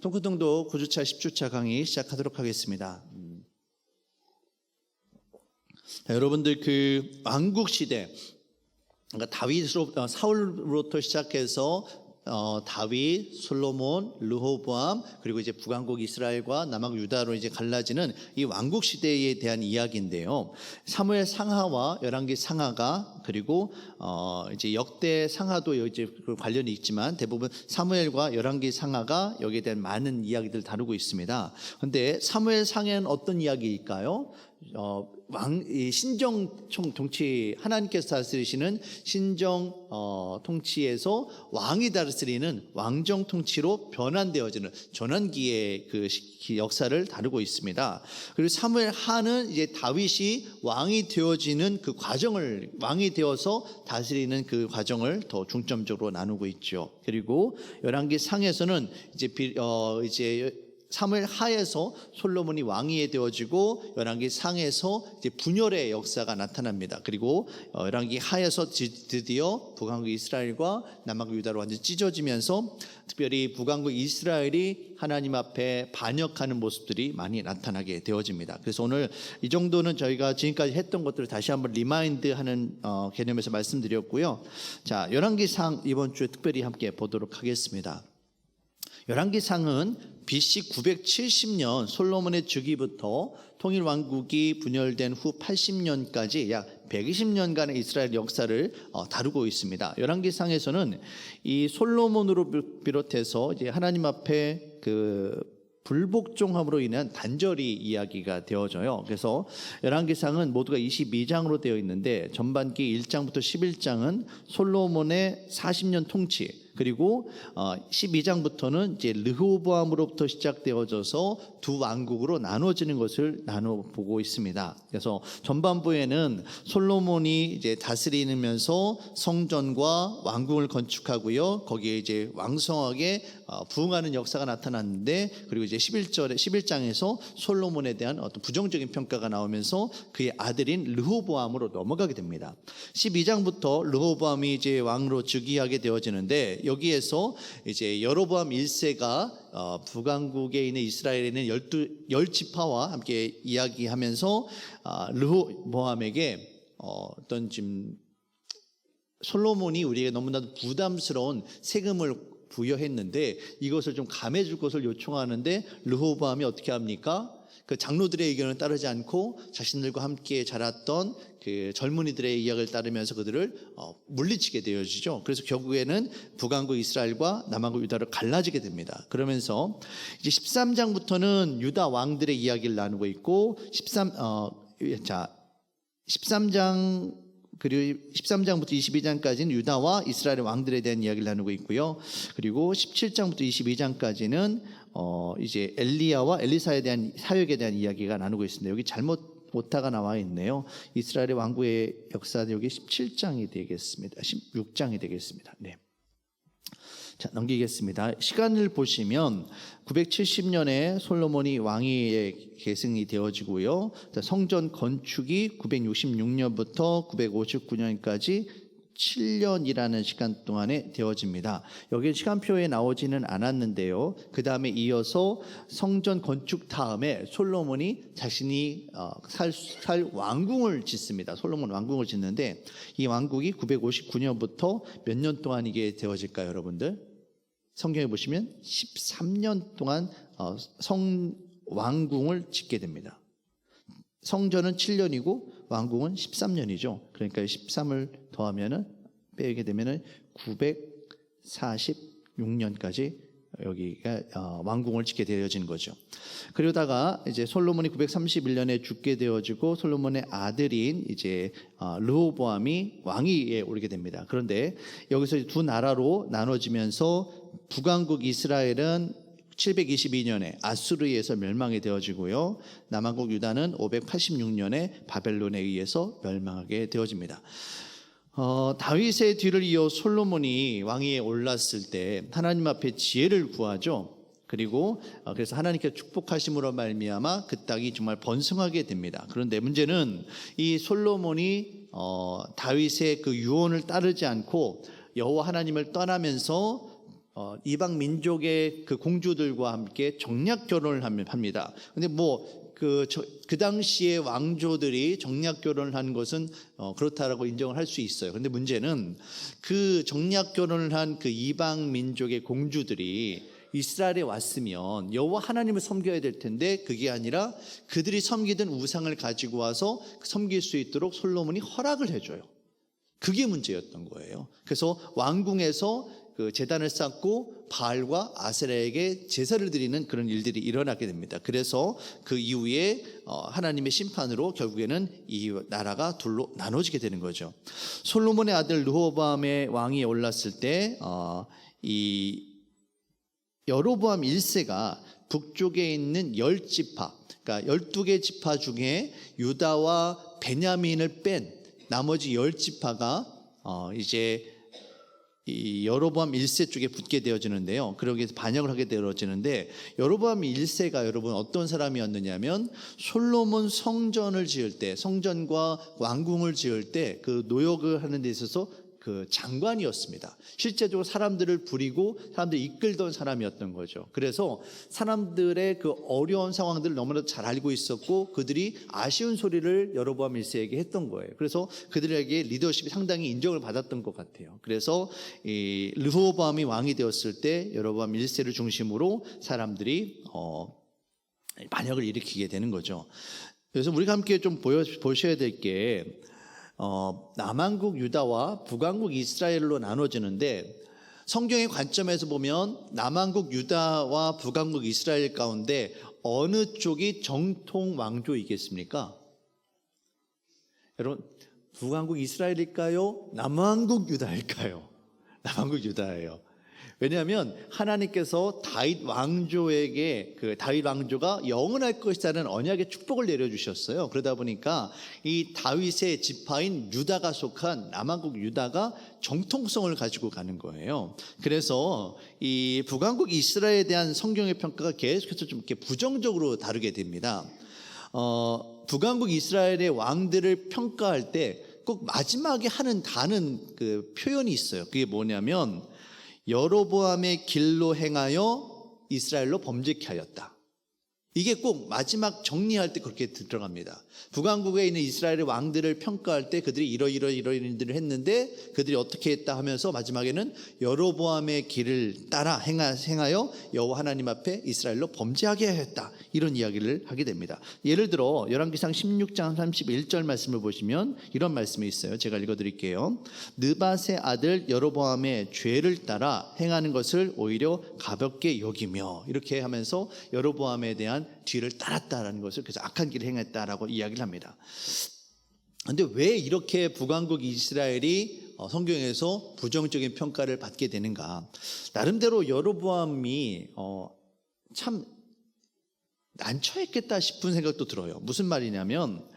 동크동도 9주차 10주차 강의 시작하도록 하겠습니다. 자, 여러분들 그 왕국 시대, 그러니까 사울로부터 시작해서 다윗, 솔로몬, 르호보암, 그리고 이제 북왕국 이스라엘과 남왕국 유다로 이제 갈라지는 이 왕국 시대에 대한 이야기인데요. 사무엘 상하와 열왕기 상하가, 그리고 이제 역대 상하도 이제 관련이 있지만 대부분 사무엘과 열왕기 상하가 여기에 대한 많은 이야기들 다루고 있습니다. 그런데 사무엘 상하는 어떤 이야기일까요? 신정 통치, 하나님께서 다스리시는 신정 통치에서 왕이 다스리는 왕정 통치로 변환되어지는 전환기의 그 역사를 다루고 있습니다. 그리고 사무엘 하는 이제 다윗이 왕이 되어지는 그 과정을, 왕이 되어서 다스리는 그 과정을 더 중점적으로 나누고 있죠. 그리고 열왕기 상에서는 이제 사무엘 하에서 솔로몬이 왕이 되어지고 열왕기 상에서 이제 분열의 역사가 나타납니다. 그리고 열왕기 하에서 드디어 북왕국 이스라엘과 남왕국 유다로 완전히 찢어지면서 특별히 북왕국 이스라엘이 하나님 앞에 반역하는 모습들이 많이 나타나게 되어집니다. 그래서 오늘 이 정도는 저희가 지금까지 했던 것들을 다시 한번 리마인드하는 개념에서 말씀드렸고요. 자, 열왕기 상 이번 주에 특별히 함께 보도록 하겠습니다. 열왕기상은 BC 970년 솔로몬의 주기부터 통일왕국이 분열된 후 80년까지 약 120년간의 이스라엘 역사를 다루고 있습니다. 열왕기상에서는 이 솔로몬으로 비롯해서 이제 하나님 앞에 그 불복종함으로 인한 단절이 이야기가 되어져요. 그래서 열왕기상은 모두가 22장으로 되어 있는데 전반기 1장부터 11장은 솔로몬의 40년 통치, 그리고 12장부터는 이제 르호보암으로부터 시작되어져서 두 왕국으로 나눠지는 것을 나눠보고 있습니다. 그래서 전반부에는 솔로몬이 이제 다스리면서 성전과 왕궁을 건축하고요. 거기에 이제 왕성하게 부흥하는 역사가 나타났는데, 그리고 이제 11장에서 솔로몬에 대한 어떤 부정적인 평가가 나오면서 그의 아들인 르호보암으로 넘어가게 됩니다. 12장부터 르호보암이 이제 왕으로 즉위하게 되어지는데, 여기에서 이제 여로보암 1세가 북왕국에 있는 이스라엘에 있는 10지파와 함께 이야기하면서 르호보암에게 어떤 지금 솔로몬이 우리에게 너무나도 부담스러운 세금을 부여했는데 이것을 좀 감해줄 것을 요청하는데 르호보암이 어떻게 합니까? 그 장로들의 의견을 따르지 않고 자신들과 함께 자랐던 그 젊은이들의 이야기를 따르면서 그들을 물리치게 되어지죠. 그래서 결국에는 북왕국 이스라엘과 남왕국 유다로 갈라지게 됩니다. 그러면서 이제 13장부터는 유다 왕들의 이야기를 나누고 있고 13장 그리고 13장부터 22장까지는 유다와 이스라엘 왕들에 대한 이야기를 나누고 있고요. 그리고 17장부터 22장까지는 이제 엘리야와 엘리사에 대한 사역에 대한 이야기가 나누고 있습니다. 여기 잘못 오타가 나와 있네요. 이스라엘의 왕국의 역사는 여기 17장이 되겠습니다. 16장이 되겠습니다. 네. 자, 넘기겠습니다. 시간을 보시면 970년에 솔로몬이 왕위에 계승이 되어지고요. 성전 건축이 966년부터 959년까지 7년이라는 시간 동안에 되어집니다. 여기 시간표에 나오지는 않았는데요. 그 다음에 이어서 성전 건축 다음에 솔로몬이 자신이 살 왕궁을 짓습니다. 솔로몬 왕궁을 짓는데 이 왕국이 959년부터 몇 년 동안 이게 되어질까요, 여러분들? 성경에 보시면 13년 동안 왕궁을 짓게 됩니다. 성전은 7년이고 왕궁은 13년이죠. 그러니까 13을 더하면은 빼게 되면은 946년까지 여기가 왕궁을 짓게 되어진 거죠. 그러다가 이제 솔로몬이 931년에 죽게 되어지고 솔로몬의 아들인 이제 르호보암이 왕위에 오르게 됩니다. 그런데 여기서 두 나라로 나눠지면서 북왕국 이스라엘은 722년에 아수르에서 멸망이 되어지고요. 남왕국 유다는 586년에 바벨론에 의해서 멸망하게 되어집니다. 다윗의 뒤를 이어 솔로몬이 왕위에 올랐을 때 하나님 앞에 지혜를 구하죠. 그리고 그래서 하나님께 축복하심으로 말미암아 그 땅이 정말 번성하게 됩니다. 그런데 문제는 이 솔로몬이 다윗의 그 유언을 따르지 않고 여호와 하나님을 떠나면서 이방 민족의 그 공주들과 함께 정략 결혼을 합니다. 근데 그 당시에 왕조들이 정략 결혼을 한 것은 그렇다라고 인정을 할 수 있어요. 근데 문제는 그 정략 결혼을 한 그 이방 민족의 공주들이 이스라엘에 왔으면 여호와 하나님을 섬겨야 될 텐데 그게 아니라 그들이 섬기던 우상을 가지고 와서 섬길 수 있도록 솔로몬이 허락을 해줘요. 그게 문제였던 거예요. 그래서 왕궁에서 그 제단을 쌓고 바알과 아세라에게 제사를 드리는 그런 일들이 일어나게 됩니다. 그래서 그 이후에 하나님의 심판으로 결국에는 이 나라가 둘로 나눠지게 되는 거죠. 솔로몬의 아들 르호보암의 왕이 올랐을 때 이 여로보암 1세가 북쪽에 있는 10지파, 그러니까 12개 지파 중에 유다와 베냐민을 뺀 나머지 10지파가 이제 이 여로보암 1세 쪽에 붙게 되어지는데요. 그러기 위해서 반역을 하게 되어지는데 여로보암 1세가 여러분 어떤 사람이었느냐면 솔로몬 성전을 지을 때, 성전과 왕궁을 지을 때 그 노역을 하는 데 있어서 그 장관이었습니다. 실제적으로 사람들을 부리고 사람들을 이끌던 사람이었던 거죠. 그래서 사람들의 그 어려운 상황들을 너무나 잘 알고 있었고 그들이 아쉬운 소리를 여로보암 1세에게 했던 거예요. 그래서 그들에게 리더십이 상당히 인정을 받았던 것 같아요. 그래서 이 르호보암이 왕이 되었을 때 여로보암 1세를 중심으로 사람들이 반역을 일으키게 되는 거죠. 그래서 우리가 함께 좀 보셔야 될 게 남왕국 유다와 북왕국 이스라엘로 나눠지는데 성경의 관점에서 보면 남왕국 유다와 북왕국 이스라엘 가운데 어느 쪽이 정통 왕조이겠습니까? 여러분, 북왕국 이스라엘일까요? 남왕국 유다일까요? 남왕국 유다예요. 왜냐하면 하나님께서 다윗 왕조에게 그 다윗 왕조가 영원할 것이라는 언약의 축복을 내려주셨어요. 그러다 보니까 이 다윗의 지파인 유다가 속한 남왕국 유다가 정통성을 가지고 가는 거예요. 그래서 이 북왕국 이스라엘에 대한 성경의 평가가 계속해서 좀 이렇게 부정적으로 다루게 됩니다. 북왕국 이스라엘의 왕들을 평가할 때 꼭 마지막에 다는 그 표현이 있어요. 그게 뭐냐면 여로보암의 길로 행하여 이스라엘로 범죄케 하였다. 이게 꼭 마지막 정리할 때 그렇게 들어갑니다. 북왕국에 있는 이스라엘의 왕들을 평가할 때 그들이 이런 일들을 했는데 그들이 어떻게 했다 하면서 마지막에는 여로보암의 길을 따라 행하여 여호와 하나님 앞에 이스라엘로 범죄하게 하였다. 이런 이야기를 하게 됩니다. 예를 들어 열왕기상 16장 31절 말씀을 보시면 이런 말씀이 있어요. 제가 읽어드릴게요. 느밧의 아들 여로보암의 죄를 따라 행하는 것을 오히려 가볍게 여기며 이렇게 하면서 여로보암에 대한 뒤를 따랐다라는 것을 그래서 악한 길을 행했다라고 이야기를 합니다. 그런데 왜 이렇게 북왕국 이스라엘이 성경에서 부정적인 평가를 받게 되는가? 나름대로 여로보암이 참 난처했겠다 싶은 생각도 들어요. 무슨 말이냐면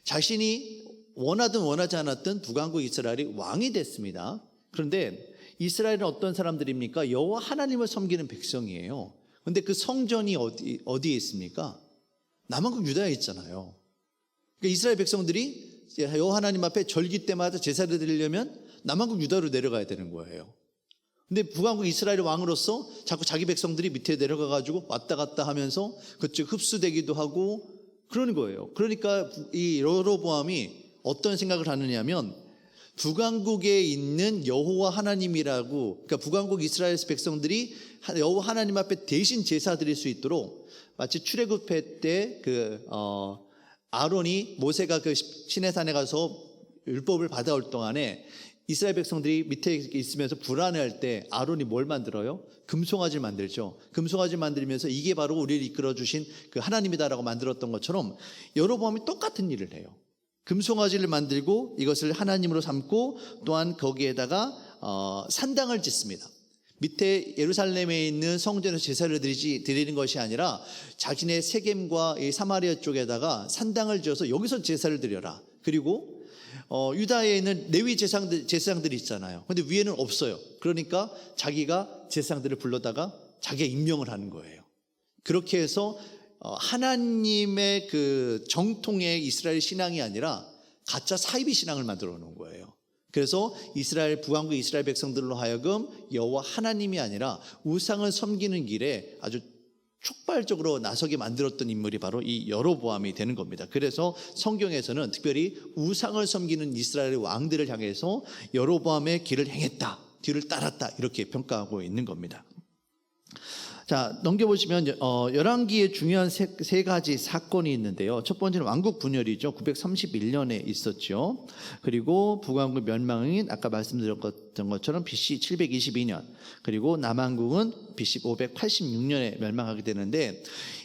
자신이 원하든 원하지 않았든 북왕국 이스라엘이 왕이 됐습니다. 그런데 이스라엘은 어떤 사람들입니까? 여호와 하나님을 섬기는 백성이에요. 그런데 그 성전이 어디에 있습니까? 남왕국 유다에 있잖아요. 그러니까 이스라엘 백성들이 여호와 하나님 앞에 절기 때마다 제사를 드리려면 남왕국 유다로 내려가야 되는 거예요. 근데 북왕국 이스라엘 왕으로서 자꾸 자기 백성들이 밑에 내려가 가지고 왔다 갔다 하면서 그쪽 흡수되기도 하고 그러는 거예요. 그러니까 이 여로보암이 어떤 생각을 하느냐면 북왕국에 있는 여호와 하나님이라고, 그러니까 북왕국 이스라엘 백성들이 여호와 하나님 앞에 대신 제사 드릴 수 있도록 마치 출애굽회 때 아론이 모세가 그 시내산에 가서 율법을 받아올 동안에 이스라엘 백성들이 밑에 있으면서 불안해할 때 아론이 뭘 만들어요? 금송아지를 만들죠. 금송아지를 만들면서 이게 바로 우리를 이끌어 주신 그 하나님이다라고 만들었던 것처럼 여로보암이 똑같은 일을 해요. 금송아지를 만들고 이것을 하나님으로 삼고 또한 거기에다가 산당을 짓습니다. 밑에 예루살렘에 있는 성전에서 제사를 드리는 것이 아니라 자신의 세겜과 이 사마리아 쪽에다가 산당을 지어서 여기서 제사를 드려라. 그리고 유다에 있는 레위 제사장들이 있잖아요. 그런데 위에는 없어요. 그러니까 자기가 제사장들을 불러다가 자기가 임명을 하는 거예요. 그렇게 해서 하나님의 그 정통의 이스라엘 신앙이 아니라 가짜 사이비 신앙을 만들어 놓은 거예요. 그래서 이스라엘 북왕국 이스라엘 백성들로 하여금 여호와 하나님이 아니라 우상을 섬기는 길에 아주 촉발적으로 나서게 만들었던 인물이 바로 이 여로보암이 되는 겁니다. 그래서 성경에서는 특별히 우상을 섬기는 이스라엘 왕들을 향해서 여로보암의 길을 행했다, 뒤를 따랐다 이렇게 평가하고 있는 겁니다. 자, 넘겨보시면 열왕기에 중요한 세 가지 사건이 있는데요. 첫 번째는 왕국 분열이죠. 931년에 있었죠. 그리고 북왕국 멸망인 아까 말씀드렸던 것처럼 BC 722년, 그리고 남왕국은 BC 586년에 멸망하게 되는데,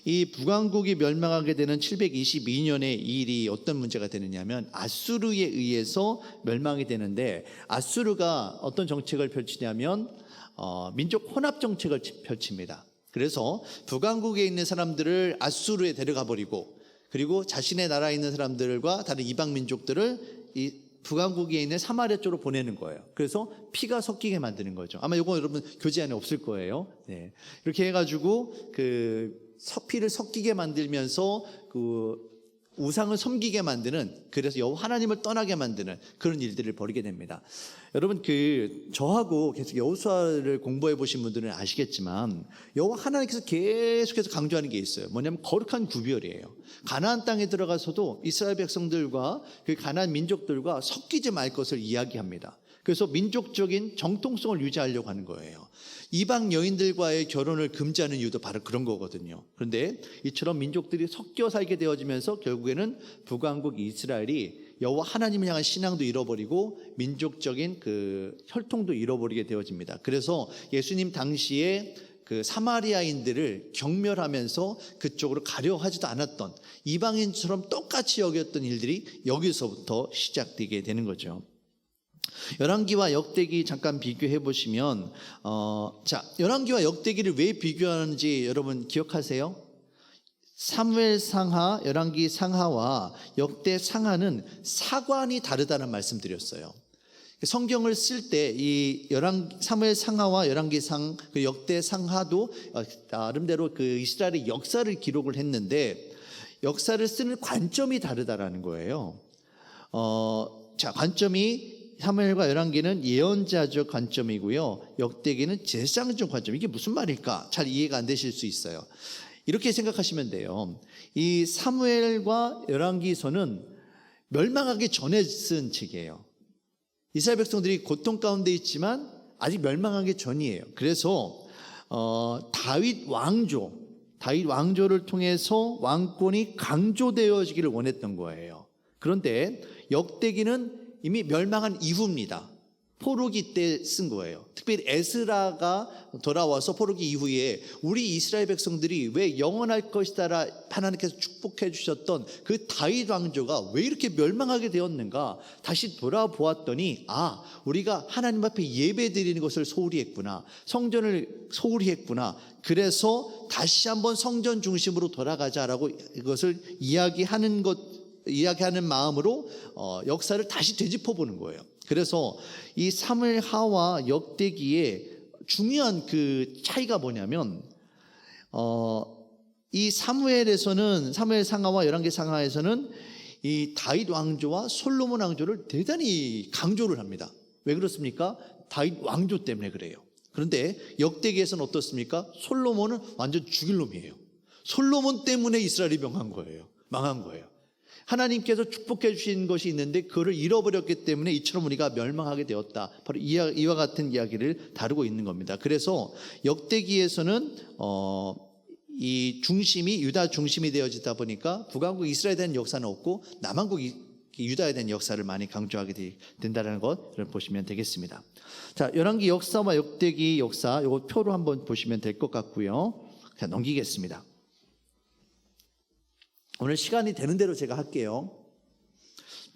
이 북왕국이 멸망하게 되는 722년의 일이 어떤 문제가 되느냐면 아수르에 의해서 멸망이 되는데, 아수르가 어떤 정책을 펼치냐면 민족 혼합 정책을 펼칩니다. 그래서 북왕국에 있는 사람들을 아수르에 데려가 버리고, 그리고 자신의 나라에 있는 사람들과 다른 이방 민족들을 이 북왕국에 있는 사마리아 쪽으로 보내는 거예요. 그래서 피가 섞이게 만드는 거죠. 아마 이거 여러분 교재 안에 없을 거예요. 네. 이렇게 해가지고 피를 섞이게 만들면서 우상을 섬기게 만드는, 그래서 여호와 하나님을 떠나게 만드는 그런 일들을 벌이게 됩니다. 여러분 저하고 계속 여호수아를 공부해 보신 분들은 아시겠지만 여호와 하나님께서 계속해서 강조하는 게 있어요. 뭐냐면 거룩한 구별이에요. 가나안 땅에 들어가서도 이스라엘 백성들과 그 가나안 민족들과 섞이지 말 것을 이야기합니다. 그래서 민족적인 정통성을 유지하려고 하는 거예요. 이방 여인들과의 결혼을 금지하는 이유도 바로 그런 거거든요. 그런데 이처럼 민족들이 섞여 살게 되어지면서 결국에는 북왕국 이스라엘이 여호와 하나님을 향한 신앙도 잃어버리고 민족적인 혈통도 잃어버리게 되어집니다. 그래서 예수님 당시에 사마리아인들을 경멸하면서 그쪽으로 가려 하지도 않았던, 이방인처럼 똑같이 여겼던 일들이 여기서부터 시작되게 되는 거죠. 열왕기와 역대기 잠깐 비교해 보시면 열왕기와 역대기를 왜 비교하는지 여러분 기억하세요? 사무엘 상하, 열왕기 상하와 역대 상하는 사관이 다르다는 말씀드렸어요. 성경을 쓸 때 이 사무엘 상하와 열왕기 상, 역대 상하도 나름대로 이스라엘의 역사를 기록을 했는데 역사를 쓰는 관점이 다르다라는 거예요. 관점이 사무엘과 열왕기는 예언자적 관점이고요, 역대기는 제사장적 관점. 이게 무슨 말일까? 잘 이해가 안 되실 수 있어요. 이렇게 생각하시면 돼요. 이 사무엘과 열왕기서는 멸망하기 전에 쓴 책이에요. 이스라엘 백성들이 고통 가운데 있지만 아직 멸망하기 전이에요. 그래서 다윗 왕조를 통해서 왕권이 강조되어지기를 원했던 거예요. 그런데 역대기는 이미 멸망한 이후입니다. 포로기 때 쓴 거예요. 특별히 에스라가 돌아와서 포로기 이후에 우리 이스라엘 백성들이 왜 영원할 것이다라 하나님께서 축복해 주셨던 그 다윗 왕조가 왜 이렇게 멸망하게 되었는가 다시 돌아보았더니 우리가 하나님 앞에 예배 드리는 것을 소홀히 했구나, 성전을 소홀히 했구나, 그래서 다시 한번 성전 중심으로 돌아가자라고 이것을 이야기하는 마음으로 역사를 다시 되짚어 보는 거예요. 그래서 이 사무엘하와 역대기의 중요한 차이가 뭐냐면 이 사무엘 상하와 열왕기 상하에서는 이 다윗 왕조와 솔로몬 왕조를 대단히 강조를 합니다. 왜 그렇습니까? 다윗 왕조 때문에 그래요. 그런데 역대기에서는 어떻습니까? 솔로몬은 완전 죽일 놈이에요. 솔로몬 때문에 이스라엘이 망한 거예요. 하나님께서 축복해 주신 것이 있는데 그거를 잃어버렸기 때문에 이처럼 우리가 멸망하게 되었다. 바로 이와 같은 이야기를 다루고 있는 겁니다. 그래서 역대기에서는 이 중심이 유다 중심이 되어지다 보니까 북왕국 이스라엘에 대한 역사는 없고 남왕국 유다에 대한 역사를 많이 강조하게 된다는 것을 보시면 되겠습니다. 자, 열왕기 역사와 역대기 역사 이거 표로 한번 보시면 될 것 같고요. 자, 넘기겠습니다. 오늘 시간이 되는 대로 제가 할게요.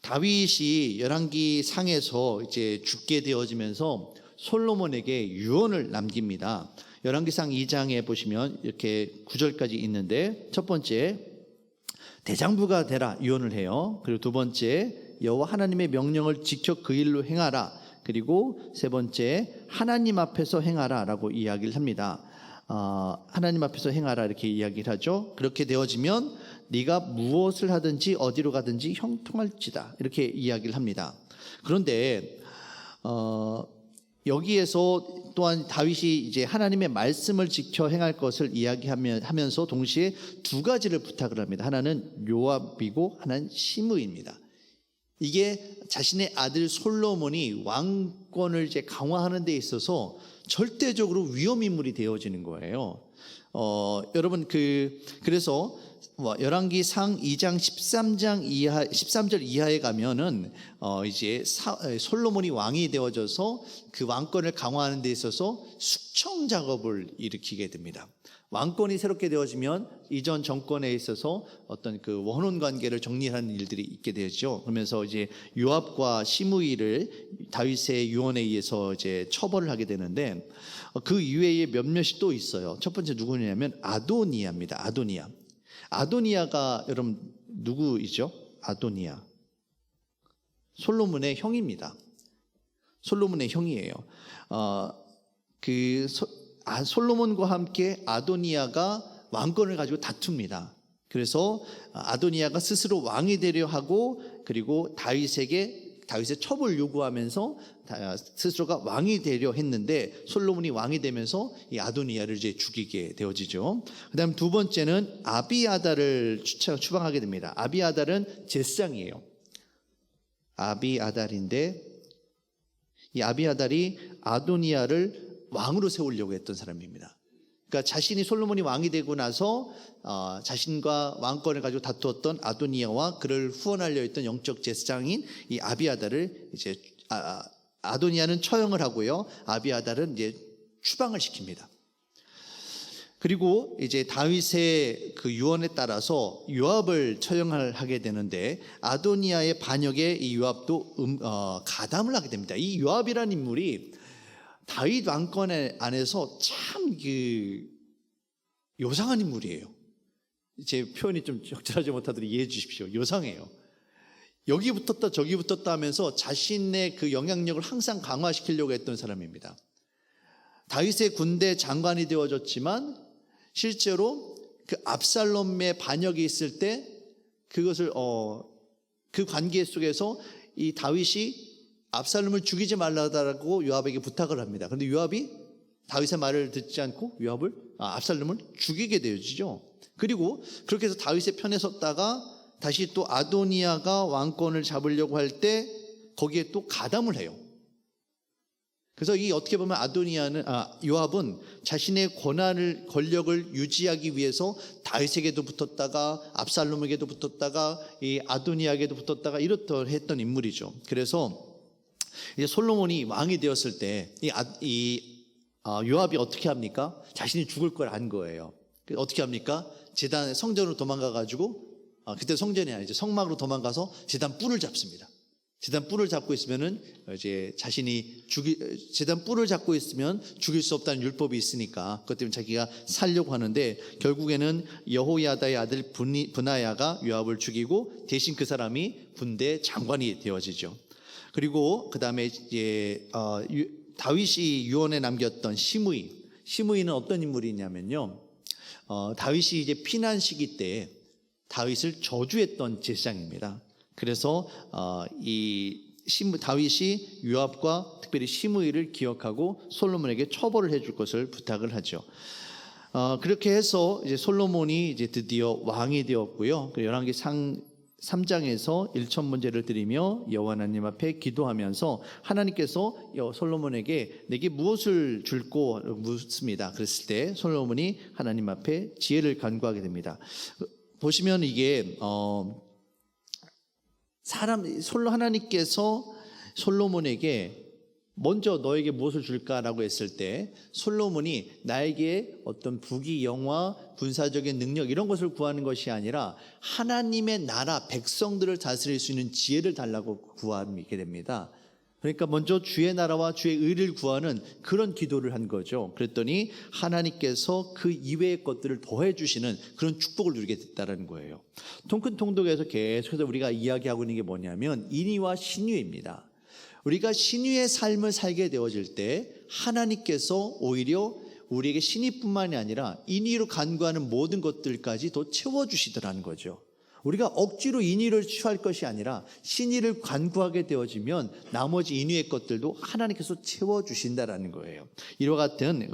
다윗이 열왕기 상에서 이제 죽게 되어지면서 솔로몬에게 유언을 남깁니다. 열왕기상 2장에 보시면 이렇게 9절까지 있는데, 첫 번째 대장부가 되라 유언을 해요. 그리고 두 번째 여호와 하나님의 명령을 지켜 그 일로 행하라. 그리고 세 번째 하나님 앞에서 행하라라고 이야기를 합니다. 하나님 앞에서 행하라 이렇게 이야기를 하죠. 그렇게 되어지면 네가 무엇을 하든지 어디로 가든지 형통할지다 이렇게 이야기를 합니다. 그런데 여기에서 또한 다윗이 이제 하나님의 말씀을 지켜 행할 것을 이야기하면서 동시에 두 가지를 부탁을 합니다. 하나는 요압이고 하나는 시므이입니다. 이게 자신의 아들 솔로몬이 왕권을 이제 강화하는 데 있어서 절대적으로 위험 인물이 되어지는 거예요. 여러분 그래서 열왕기상 2장 13절 이하에 가면은 이제 솔로몬이 왕이 되어져서 그 왕권을 강화하는 데 있어서 숙청 작업을 일으키게 됩니다. 왕권이 새롭게 되어지면 이전 정권에 있어서 어떤 그 원혼 관계를 정리하는 일들이 있게 되죠. 그러면서 이제 요압과 시므이를 다윗의 유언에 의해서 이제 처벌을 하게 되는데 그 이외에 몇몇이 또 있어요. 첫 번째 누구냐면 아도니아입니다. 아도니아가 여러분 누구이죠? 아도니아 솔로몬의 형입니다. 솔로몬의 형이에요. 솔로몬과 함께 아도니아가 왕권을 가지고 다툽니다. 그래서 아도니아가 스스로 왕이 되려 하고 그리고 다윗의 첩을 요구하면서 스스로가 왕이 되려 했는데 솔로몬이 왕이 되면서 이 아도니아를 이제 죽이게 되어지죠. 그다음 두 번째는 아비아달을 추방하게 됩니다. 아비아달은 제사장이에요. 아비아달인데 이 아비아달이 아도니아를 왕으로 세우려고 했던 사람입니다. 그러니까 자신이 솔로몬이 왕이 되고 나서 자신과 왕권을 가지고 다투었던 아도니아와 그를 후원하려 했던 영적 제사장인 이 아비아달을 이제 아도니아는 처형을 하고요. 아비아달은 이제 추방을 시킵니다. 그리고 이제 다윗의 그 유언에 따라서 요압을 처형을 하게 되는데 아도니아의 반역에 이 요압도 가담을 하게 됩니다. 이 요압이라는 인물이 다윗 왕권 안에서 참 요상한 인물이에요. 제 표현이 좀 적절하지 못하더라도 이해해 주십시오. 요상해요. 여기 붙었다 저기 붙었다 하면서 자신의 그 영향력을 항상 강화시키려고 했던 사람입니다. 다윗의 군대 장관이 되어졌지만 실제로 그 압살롬의 반역이 있을 때 그것을 그 관계 속에서 이 다윗이 압살롬을 죽이지 말라고 요압에게 부탁을 합니다. 그런데 요압이 다윗의 말을 듣지 않고 압살롬을 죽이게 되어지죠. 그리고 그렇게 해서 다윗의 편에 섰다가 다시 또 아도니아가 왕권을 잡으려고 할 때 거기에 또 가담을 해요. 그래서 이 어떻게 보면 요압은 자신의 권력을 유지하기 위해서 다윗에게도 붙었다가 압살롬에게도 붙었다가 이 아도니아에게도 붙었다가 이렇듯 했던 인물이죠. 그래서 이제 솔로몬이 왕이 되었을 때 요압이 어떻게 합니까? 자신이 죽을 걸 안 거예요. 어떻게 합니까? 제단 성전으로 도망가 가지고 그때 성전이 아니죠. 성막으로 도망가서 제단 뿔을 잡습니다. 제단 뿔을 잡고 있으면은 이제 제단 뿔을 잡고 있으면 죽일 수 없다는 율법이 있으니까 그것 때문에 자기가 살려고 하는데 결국에는 여호야다의 아들 브나야가 요압을 죽이고 대신 그 사람이 군대 장관이 되어지죠. 그리고 그 다음에 이제 다윗이 유언에 남겼던 시므이는 어떤 인물이냐면요. 다윗이 이제 피난 시기 때 다윗을 저주했던 제사장입니다. 그래서 다윗이 요압과 특별히 시므이를 기억하고 솔로몬에게 처벌을 해줄 것을 부탁을 하죠. 그렇게 해서 이제 솔로몬이 이제 드디어 왕이 되었고요. 열왕기상 3장에서 일천문제를 드리며 여호와 하나님 앞에 기도하면서 하나님께서 솔로몬에게 내게 무엇을 줄고 묻습니다. 그랬을 때 솔로몬이 하나님 앞에 지혜를 간구하게 됩니다. 보시면 이게 하나님께서 솔로몬에게 먼저 너에게 무엇을 줄까라고 했을 때 솔로몬이 나에게 어떤 부귀 영화 군사적인 능력 이런 것을 구하는 것이 아니라 하나님의 나라 백성들을 다스릴 수 있는 지혜를 달라고 구하게 됩니다. 그러니까 먼저 주의 나라와 주의 의를 구하는 그런 기도를 한 거죠. 그랬더니 하나님께서 그 이외의 것들을 더해 주시는 그런 축복을 누리게 됐다는 거예요. 통큰 통독에서 계속해서 우리가 이야기하고 있는 게 뭐냐면 인의와 신유입니다. 우리가 신유의 삶을 살게 되어질 때 하나님께서 오히려 우리에게 신의뿐만이 아니라 인의로 간구하는 모든 것들까지 더 채워주시더라는 거죠. 우리가 억지로 인위를 취할 것이 아니라 신의를 간구하게 되어지면 나머지 인위의 것들도 하나님께서 채워주신다라는 거예요. 이와 같은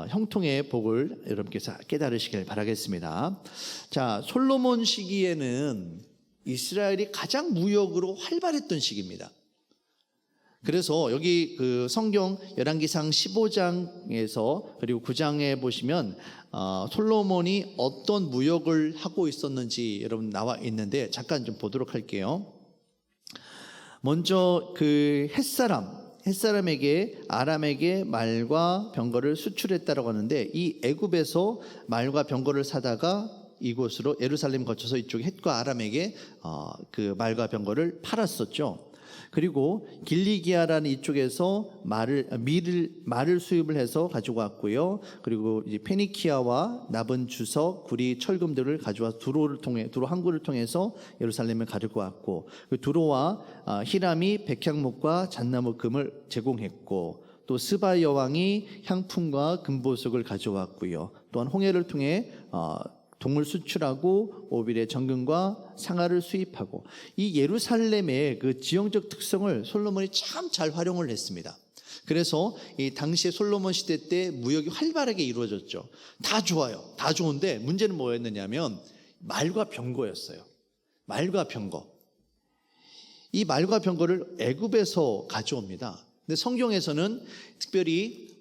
형통의 복을 여러분께서 깨달으시길 바라겠습니다. 자, 솔로몬 시기에는 이스라엘이 가장 무역으로 활발했던 시기입니다. 그래서 여기 그 성경 열왕기상 15장에서 그리고 9장에 보시면 솔로몬이 어떤 무역을 하고 있었는지 여러분 나와 있는데 잠깐 좀 보도록 할게요. 먼저 그 햇사람에게 아람에게 말과 병거를 수출했다라고 하는데, 이 애굽에서 말과 병거를 사다가 이곳으로 예루살렘 거쳐서 이쪽에 햇과 아람에게 그 말과 병거를 팔았었죠. 그리고 길리기아라는 이쪽에서 말을 수입을 해서 가지고 왔고요. 그리고 이제 페니키아와 나븐 주석, 구리, 철금들을 가져와 두로 항구를 통해서 예루살렘을 가지고 왔고, 그 두로와 히람이 백향목과 잣나무 금을 제공했고, 또 스바 여왕이 향품과 금보석을 가져왔고요. 또한 홍해를 통해 동물 수출하고 오빌의 정금과 상아를 수입하고, 이 예루살렘의 그 지형적 특성을 솔로몬이 참 잘 활용을 했습니다. 그래서 이 당시에 솔로몬 시대 때 무역이 활발하게 이루어졌죠. 다 좋아요. 다 좋은데 문제는 뭐였느냐면 말과 병거였어요. 말과 병거. 이 말과 병거를 애굽에서 가져옵니다. 근데 성경에서는 특별히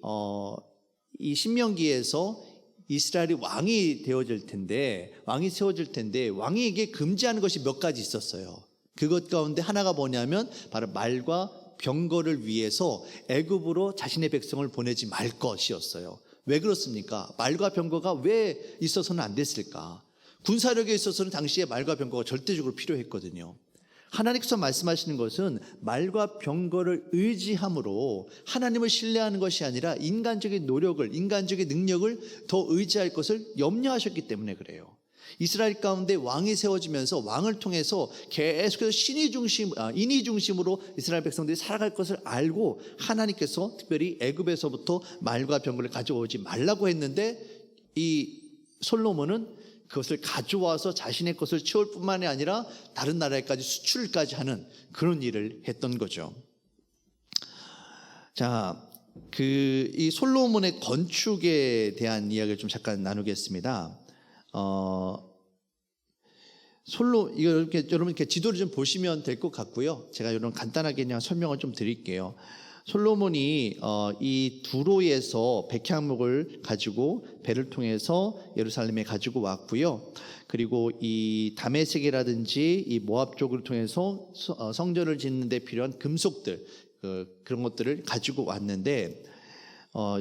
이 신명기에서 이스라엘이 왕이 되어질 텐데, 왕이 세워질 텐데 왕에게 금지하는 것이 몇 가지 있었어요. 그것 가운데 하나가 뭐냐면 바로 말과 병거를 위해서 애굽으로 자신의 백성을 보내지 말 것이었어요. 왜 그렇습니까? 말과 병거가 왜 있어서는 안 됐을까? 군사력에 있어서는 당시에 말과 병거가 절대적으로 필요했거든요. 하나님께서 말씀하시는 것은 말과 병거를 의지함으로 하나님을 신뢰하는 것이 아니라 인간적인 노력을, 인간적인 능력을 더 의지할 것을 염려하셨기 때문에 그래요. 이스라엘 가운데 왕이 세워지면서 왕을 통해서 계속해서 인위 중심으로 이스라엘 백성들이 살아갈 것을 알고 하나님께서 특별히 애굽에서부터 말과 병거를 가져오지 말라고 했는데, 이 솔로몬은 그것을 가져와서 자신의 것을 채울 뿐만이 아니라 다른 나라에까지 수출까지 하는 그런 일을 했던 거죠. 자, 이 솔로몬의 건축에 대한 이야기를 좀 잠깐 나누겠습니다. 여러분 이렇게 지도를 좀 보시면 될 것 같고요. 제가 여러분 간단하게 그냥 설명을 좀 드릴게요. 솔로몬이 이 두로에서 백향목을 가지고 배를 통해서 예루살렘에 가지고 왔고요. 그리고 이 다메섹이라든지 이 모압 쪽을 통해서 성전을 짓는 데 필요한 금속들, 그런 것들을 가지고 왔는데,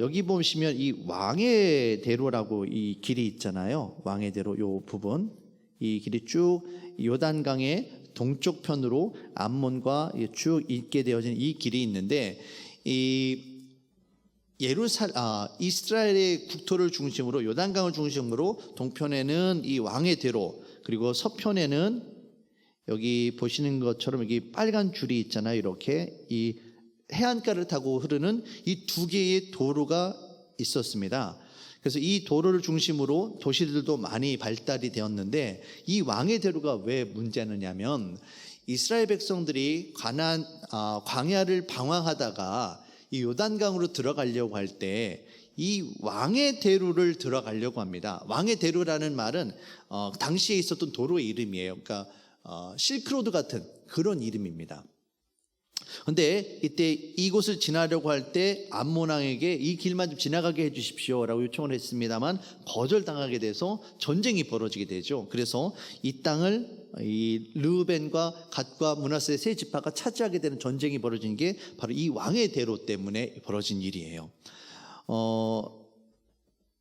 여기 보시면 이 왕의 대로라고 이 길이 있잖아요. 왕의 대로 요 부분, 이 길이 쭉 요단강의 동쪽 편으로 암몬과 쭉 있게 되어진 이 길이 있는데, 이 이스라엘의 국토를 중심으로 요단강을 중심으로 동편에는 이 왕의 대로, 그리고 서편에는 여기 보시는 것처럼 여기 빨간 줄이 있잖아요. 이렇게 이 해안가를 타고 흐르는 이 두 개의 도로가 있었습니다. 그래서 이 도로를 중심으로 도시들도 많이 발달이 되었는데, 이 왕의 대로가 왜 문제느냐면 이스라엘 백성들이 광야를 방황하다가 이 요단강으로 들어가려고 할 때 이 왕의 대로를 들어가려고 합니다. 왕의 대로라는 말은 당시에 있었던 도로의 이름이에요. 그러니까 실크로드 같은 그런 이름입니다. 그런데 이때 이곳을 지나려고 할 때 암몬 왕에게 이 길만 좀 지나가게 해주십시오라고 요청을 했습니다만 거절당하게 돼서 전쟁이 벌어지게 되죠. 그래서 이 땅을 이 르우벤과 갓과 므낫세 세 지파가 차지하게 되는 전쟁이 벌어진 게 바로 이 왕의 대로 때문에 벌어진 일이에요.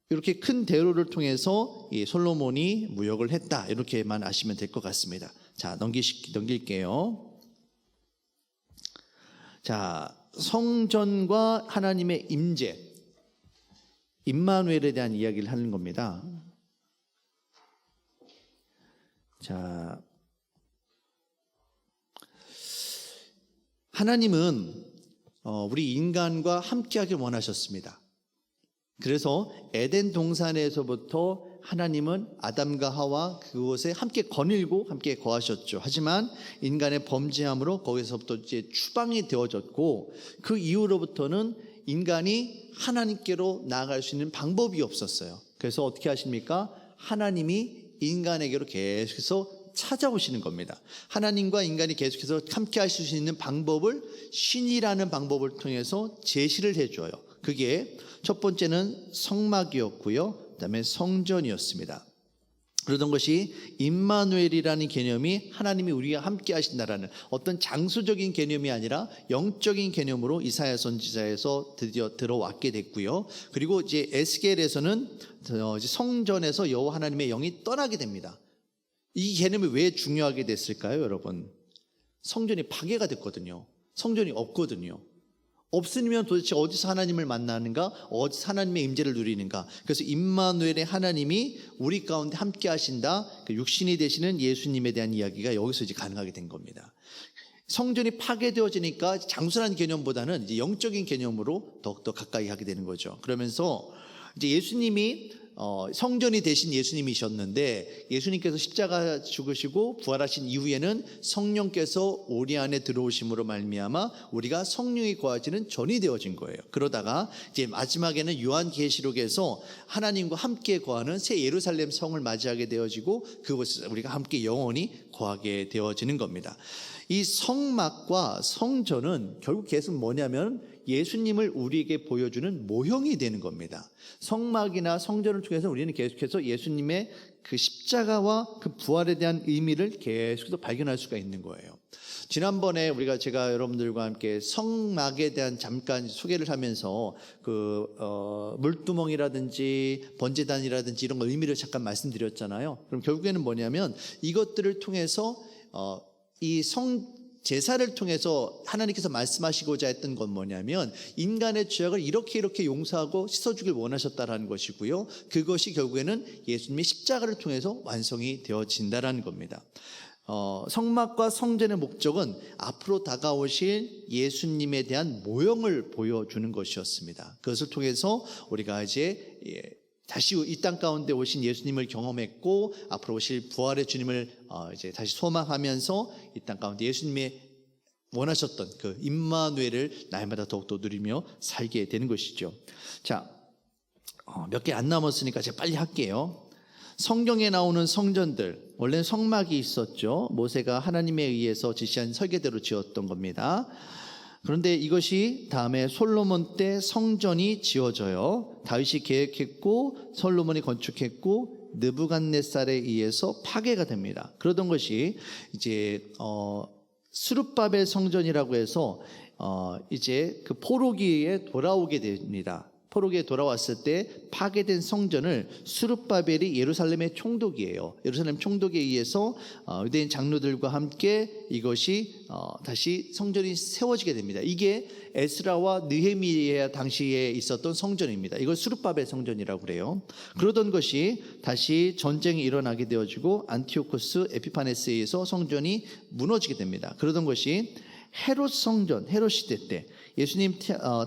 이렇게 큰 대로를 통해서 이 솔로몬이 무역을 했다, 이렇게만 아시면 될 것 같습니다. 자, 넘길게요. 자, 성전과 하나님의 임재, 임마누엘에 대한 이야기를 하는 겁니다. 자, 하나님은 우리 인간과 함께하길 원하셨습니다. 그래서 에덴 동산에서부터 하나님은 아담과 하와 그곳에 함께 거닐고 함께 거하셨죠. 하지만 인간의 범죄함으로 거기서부터 이제 추방이 되어졌고, 그 이후로부터는 인간이 하나님께로 나아갈 수 있는 방법이 없었어요. 그래서 어떻게 하십니까? 하나님이 인간에게로 계속해서 찾아오시는 겁니다. 하나님과 인간이 계속해서 함께 하실 수 있는 방법을 신이라는 방법을 통해서 제시를 해줘요. 그게 첫 번째는 성막이었고요, 그다음에 성전이었습니다. 그러던 것이 임마누엘이라는 개념이 하나님이 우리가 함께 하신다라는 어떤 장소적인 개념이 아니라 영적인 개념으로 이사야 선지자에서 드디어 들어왔게 됐고요. 그리고 이제 에스겔에서는 성전에서 여호와 하나님의 영이 떠나게 됩니다. 이 개념이 왜 중요하게 됐을까요, 여러분? 성전이 파괴가 됐거든요. 성전이 없거든요. 없으면 도대체 어디서 하나님을 만나는가? 어디서 하나님의 임재를 누리는가? 그래서 임마누엘의 하나님이 우리 가운데 함께 하신다, 육신이 되시는 예수님에 대한 이야기가 여기서 이제 가능하게 된 겁니다. 성전이 파괴되어지니까 장수라는 개념보다는 이제 영적인 개념으로 더욱더 가까이 하게 되는 거죠. 그러면서 이제 예수님이 성전이 되신 예수님이셨는데, 예수님께서 십자가 죽으시고 부활하신 이후에는 성령께서 우리 안에 들어오심으로 말미암아 우리가 성령이 거하지는 전이 되어진 거예요. 그러다가 이제 마지막에는 요한계시록에서 하나님과 함께 거하는 새 예루살렘 성을 맞이하게 되어지고 그곳에서 우리가 함께 영원히 거하게 되어지는 겁니다. 이 성막과 성전은 결국 계속 뭐냐면 예수님을 우리에게 보여주는 모형이 되는 겁니다. 성막이나 성전을 통해서 우리는 계속해서 예수님의 그 십자가와 그 부활에 대한 의미를 계속해서 발견할 수가 있는 거예요. 지난번에 제가 여러분들과 함께 성막에 대한 잠깐 소개를 하면서 물두멍이라든지 번제단이라든지 이런 의미를 잠깐 말씀드렸잖아요. 그럼 결국에는 뭐냐면 이것들을 통해서 이 제사를 통해서 하나님께서 말씀하시고자 했던 건 뭐냐면 인간의 죄악을 이렇게 용서하고 씻어주길 원하셨다라는 것이고요. 그것이 결국에는 예수님의 십자가를 통해서 완성이 되어진다라는 겁니다. 성막과 성전의 목적은 앞으로 다가오실 예수님에 대한 모형을 보여주는 것이었습니다. 그것을 통해서 우리가 이제 다시 이 땅 가운데 오신 예수님을 경험했고 앞으로 오실 부활의 주님을 이제 다시 소망하면서 이 땅 가운데 예수님의 원하셨던 그 임마누엘을 날마다 더욱더 누리며 살게 되는 것이죠. 자, 몇 개 안 남았으니까 제가 빨리 할게요. 성경에 나오는 성전들, 원래는 성막이 있었죠. 모세가 하나님에 의해서 지시한 설계대로 지었던 겁니다. 그런데 이것이 다음에 솔로몬 때 성전이 지어져요. 다윗이 계획했고 솔로몬이 건축했고 느부갓네살에 의해서 파괴가 됩니다. 그러던 것이 이제 스룹바벨 성전이라고 해서 이제 그 포로기에 돌아오게 됩니다. 포로기에 돌아왔을 때 파괴된 성전을 스룹바벨이 예루살렘의 총독이에요. 예루살렘 총독에 의해서 유대인 장로들과 함께 이것이 다시 성전이 세워지게 됩니다. 이게 에스라와 느헤미야 당시에 있었던 성전입니다. 이걸 스룹바벨 성전이라고 그래요. 그러던 것이 다시 전쟁이 일어나게 되어지고 안티오코스 에피파네스에 의해서 성전이 무너지게 됩니다. 그러던 것이 헤롯 성전, 헤롯 시대 때 예수님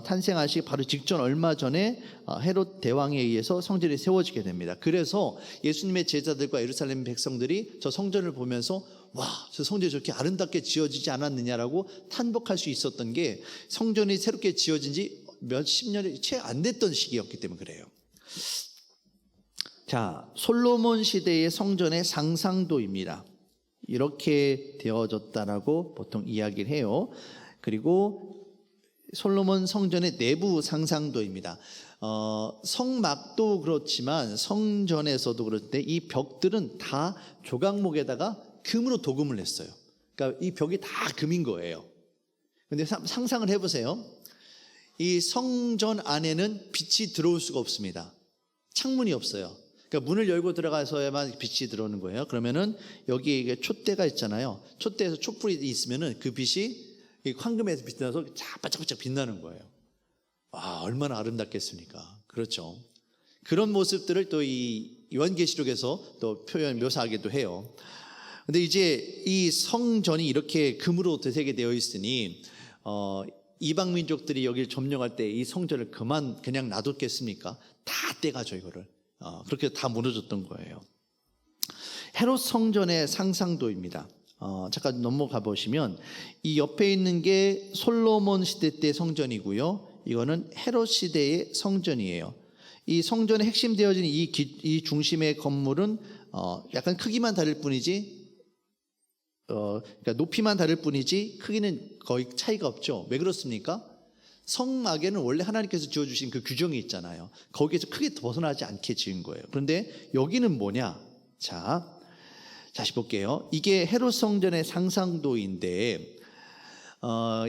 탄생하시기 바로 직전 얼마 전에 헤롯 대왕에 의해서 성전이 세워지게 됩니다. 그래서 예수님의 제자들과 예루살렘 백성들이 저 성전을 보면서 와, 저 성전이 저렇게 아름답게 지어지지 않았느냐라고 탄복할 수 있었던 게 성전이 새롭게 지어진 지 몇십 년이 채 안 됐던 시기였기 때문에 그래요. 자, 솔로몬 시대의 성전의 상상도입니다. 이렇게 되어졌다라고 보통 이야기를 해요. 그리고 솔로몬 성전의 내부 상상도입니다. 성막도 그렇지만 성전에서도 그런데 이 벽들은 다 조각목에다가 금으로 도금을 했어요. 그러니까 이 벽이 다 금인 거예요. 근데 상상을 해보세요. 이 성전 안에는 빛이 들어올 수가 없습니다. 창문이 없어요. 그러니까 문을 열고 들어가서야만 빛이 들어오는 거예요. 그러면은 여기에 이게 촛대가 있잖아요. 촛대에서 촛불이 있으면은 그 빛이 황금에서 빛이 나서 반짝반짝 빛나는 거예요. 와, 얼마나 아름답겠습니까? 그렇죠. 그런 모습들을 또 이 요한계시록에서 또 묘사하기도 해요. 근데 이제 이 성전이 이렇게 금으로 되새게 되어 있으니 이방 민족들이 여기를 점령할 때 이 성전을 그냥 놔뒀겠습니까? 다 떼가죠 이거를. 그렇게 다 무너졌던 거예요. 헤롯 성전의 상상도입니다. 잠깐 넘어가 보시면 이 옆에 있는 게 솔로몬 시대 때 성전이고요. 이거는 헤롯 시대의 성전이에요. 이 성전의 핵심 되어진 이 중심의 건물은 약간 크기만 다를 뿐이지, 그러니까 높이만 다를 뿐이지 크기는 거의 차이가 없죠. 왜 그렇습니까? 성막에는 원래 하나님께서 지어주신 그 규정이 있잖아요. 거기에서 크게 벗어나지 않게 지은 거예요. 그런데 여기는 뭐냐? 자, 다시 볼게요. 이게 헤롯 성전의 상상도인데,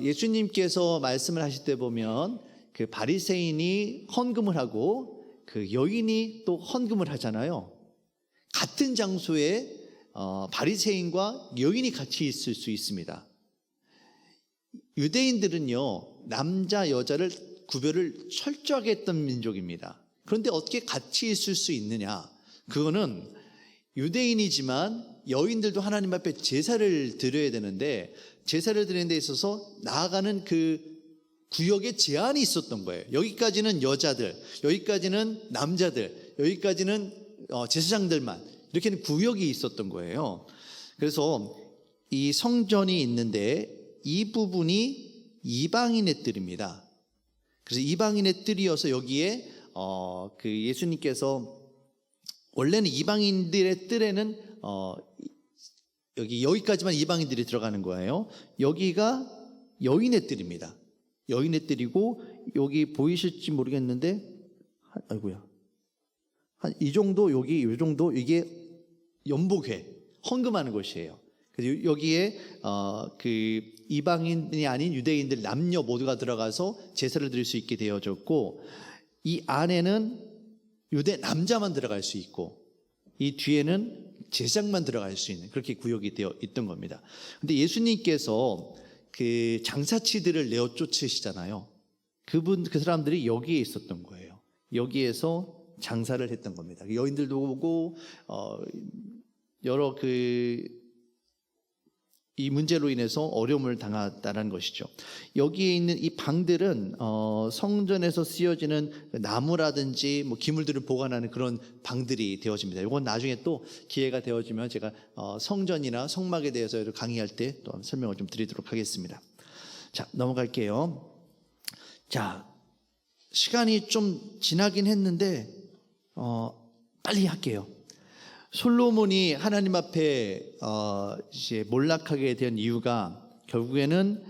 예수님께서 말씀을 하실 때 보면 그 바리새인이 헌금을 하고 그 여인이 또 헌금을 하잖아요. 같은 장소에 바리새인과 여인이 같이 있을 수 있습니다. 유대인들은요, 남자 여자를 구별을 철저하게 했던 민족입니다. 그런데 어떻게 같이 있을 수 있느냐? 그거는 유대인이지만 여인들도 하나님 앞에 제사를 드려야 되는데, 제사를 드리는 데 있어서 나아가는 그 구역에 제한이 있었던 거예요. 여기까지는 여자들, 여기까지는 남자들, 여기까지는 제사장들만, 이렇게는 구역이 있었던 거예요. 그래서 이 성전이 있는데 이 부분이 이방인의 뜰입니다. 그래서 이방인의 뜰이어서 여기에 그 예수님께서 원래는 이방인들의 뜰에는 여기까지만 이방인들이 들어가는 거예요. 여기가 여인의 뜰입니다. 여인의 뜰이고, 여기 보이실지 모르겠는데, 아이고야, 한 이 정도, 여기 이 정도, 이게 연복회, 헌금하는 곳이에요. 그래서 여기에 그 이방인이 아닌 유대인들 남녀 모두가 들어가서 제사를 드릴 수 있게 되어졌고, 이 안에는 유대 남자만 들어갈 수 있고, 이 뒤에는 제사장만 들어갈 수 있는 그렇게 구역이 되어 있던 겁니다. 근데 예수님께서 그 장사치들을 내어 쫓으시잖아요. 그 사람들이 여기에 있었던 거예요. 여기에서 장사를 했던 겁니다. 여인들도 오고 여러 이 문제로 인해서 어려움을 당했다는 것이죠. 여기에 있는 이 방들은 성전에서 쓰여지는 나무라든지 뭐 기물들을 보관하는 그런 방들이 되어집니다. 이건 나중에 또 기회가 되어지면 제가 성전이나 성막에 대해서 강의할 때 또 설명을 좀 드리도록 하겠습니다. 자, 넘어갈게요. 자, 시간이 좀 지나긴 했는데 빨리 할게요. 솔로몬이 하나님 앞에 이제 몰락하게 된 이유가 결국에는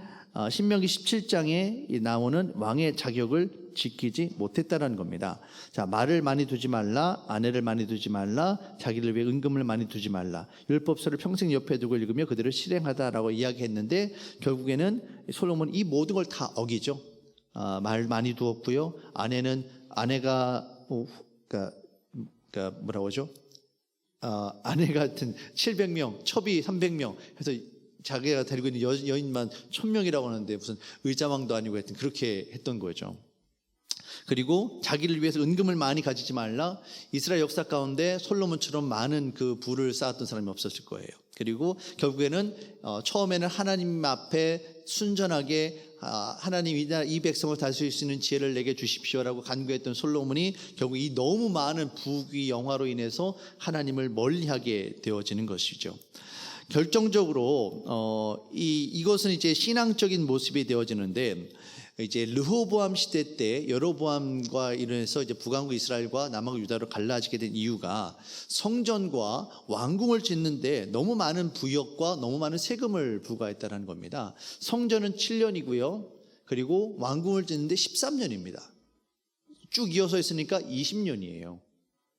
신명기 17장에 나오는 왕의 자격을 지키지 못했다는 겁니다. 자, 말을 많이 두지 말라, 아내를 많이 두지 말라, 자기를 위해 은금을 많이 두지 말라, 율법서를 평생 옆에 두고 읽으며 그대로 실행하다라고 이야기했는데, 결국에는 솔로몬 이 모든 걸 다 어기죠. 말 많이 두었고요. 아내가 그러니까 뭐라고 하죠? 아내 같은 700명, 첩이 300명 해서 자기가 데리고 있는 여인만 1000명이라고 하는데 무슨 의자왕도 아니고 하여튼 그렇게 했던 거죠. 그리고 자기를 위해서 은금을 많이 가지지 말라. 이스라엘 역사 가운데 솔로몬처럼 많은 그 부를 쌓았던 사람이 없었을 거예요. 그리고 결국에는 처음에는 하나님 앞에 순전하게 하나님 이 백성을 다스릴 수 있는 지혜를 내게 주십시오라고 간구했던 솔로몬이 결국 이 너무 많은 부귀 영화로 인해서 하나님을 멀리하게 되어지는 것이죠. 결정적으로 이것은 이제 신앙적인 모습이 되어지는데, 이제 르호보암 시대 때 여로보암과 인해서 이제 북왕국 이스라엘과 남왕국 유다로 갈라지게 된 이유가 성전과 왕궁을 짓는데 너무 많은 부역과 너무 많은 세금을 부과했다는 겁니다. 성전은 7년이고요. 그리고 왕궁을 짓는데 13년입니다. 쭉 이어서 있으니까 20년이에요.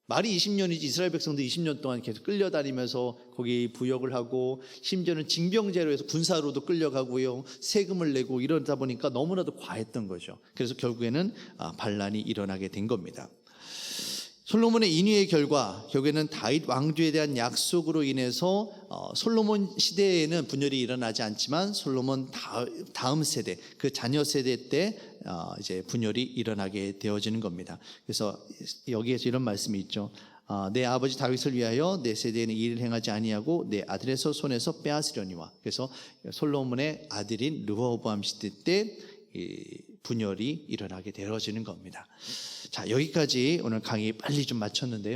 말이 20년이지 이스라엘 백성들 20년 동안 계속 끌려다니면서 거기 부역을 하고, 심지어는 징병제로 해서 군사로도 끌려가고요, 세금을 내고 이러다 보니까 너무나도 과했던 거죠. 그래서 결국에는 반란이 일어나게 된 겁니다. 솔로몬의 인위의 결과, 결국에는 다윗 왕조에 대한 약속으로 인해서 솔로몬 시대에는 분열이 일어나지 않지만 솔로몬 다음 세대, 그 자녀 세대 때 이제 분열이 일어나게 되어지는 겁니다. 그래서 여기에서 이런 말씀이 있죠. 내 아버지 다윗을 위하여 내 세대에는 일을 행하지 아니하고 내 아들의 손에서 빼앗으려니와. 그래서 솔로몬의 아들인 르호보암 시대 때 이 분열이 일어나게 되어지는 겁니다. 자, 여기까지 오늘 강의 빨리 좀 마쳤는데요.